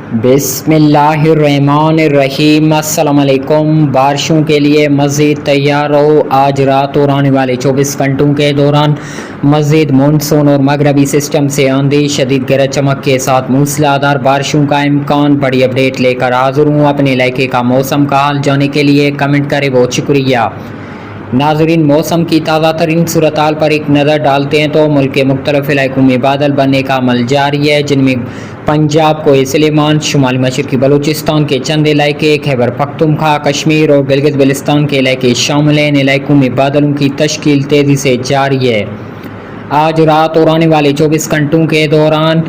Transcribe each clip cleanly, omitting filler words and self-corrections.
बिस्मिल्लाहिर्रहमानिर्रहीम। अस्सलाम वालेकुम। बारिशों के लिए मज़ीद तैयार रहो। आज रात और आने वाले 24 घंटों के दौरान मज़ीद मानसून और मगरबी सिस्टम से आंधी शदीद गरज चमक के साथ मूसलाधार बारिशों का इम्कान। बड़ी अपडेट लेकर हाजिर हूँ। अपने इलाके का मौसम का हाल जानने के लिए कमेंट करें, बहुत शुक्रिया। नाजरीन, मौसम की ताज़ा तरीन सूरत हाल पर एक नज़र डालते हैं तो मुल्क के मुख्तलिफ इलाकों में बादल बनने का अमल जारी है, जिनमें पंजाब को सलेमान, शुमाली मशरकी बलूचिस्तान के चंद इलाके, खैबर पख्तूनख्वा, कश्मीर और गिलगित बल्तिस्तान के इलाके शामिल हैं। इन इलाकों में बादलों की तश्कील तेज़ी से जारी है। आज रात और आने वाले 24 घंटों के दौरान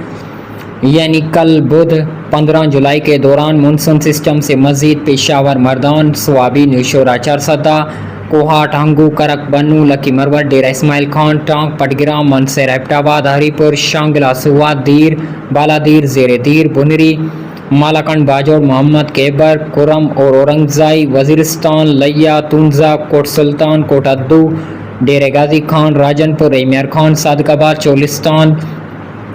यानी कल बुध 15 जुलाई के दौरान मानसून सिस्टम से मज़ीद पेशावर, मर्दान, स्वाबी, न्यूशोरा, चरसदा, कोहा, टांगू, करक, बन्नू, लकी मरवत, डेरा इस्माइल खान, टांग, पटगिरा, मनसर, एबटाबाद, हरीपुर, शांगला, सुवा, दीर, बालादीर, जेरे दीर, बुनरी, मालाकंड, बाजोड़, मोहम्मद केबर, कुरम और औरंगजाई, वजीरिस्तान, लिया, तुंजा, कोट सुल्तान, कोट अद्दू, डेरे गाजी खान, राजनपुर, एमियर खान, सादकाबाद, चोलिस्तान,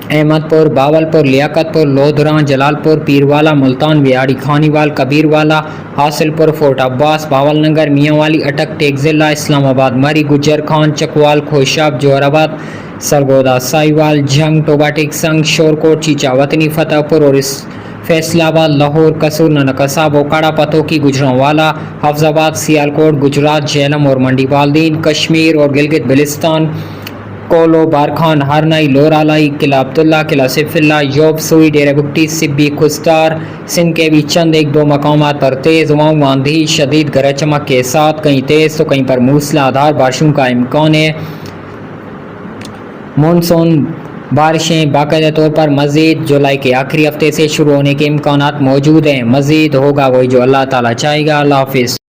अहमदपुर, बावलपुर, लियाकतपुर, लोधरा, जलालपुर, पीरवाला, मुल्तान, बिहाड़ी, खानीवाल, कबीरवाला, हासिलपुर, फोर्ट अब्बास, बावलनगर, मियांवाली, अटक, टेकजिला, इस्लामाबाद, मरी, गुज्जर खान, चकवाल, खोशाब, जोहराबाद, सरगोदा, साहिवाल, जंग, टोबा टेकसंग, शोरकोट, चीचावतनी, फतेहपुर और फैसलाबाद, लाहौर, कसूर, ननकसाब, ओकाड़ा, पतोकी, गुजरांवाला, हफ्जाबाद, सियालकोट, गुजरात, झेलम और मंडी बाल्दीन, कश्मीर और गिलगित बल्तिस्तान, कोलो, बारखान, हरनाई, लोरालाई, किला अब्दुल्ला, किला सिफिल्ला, योब, सुई, डेरा बुगटी, सिब्बी, खुस्तार, सिंध के भी चंद एक दो मकामात पर तेज़ हवाओं, आंधी, शदीद गरज चमक के साथ कहीं तेज़ तो कहीं पर मूसलाधार बारिशों का इम्कान है। मानसून बारिशें बाकायदा तौर पर मज़ीद जुलाई के आखिरी हफ्ते से शुरू होने के इम्कानात मौजूद हैं। मज़ीद होगा वही जो अल्लाह ताला चाहेगा। अल्लाह हाफिज़।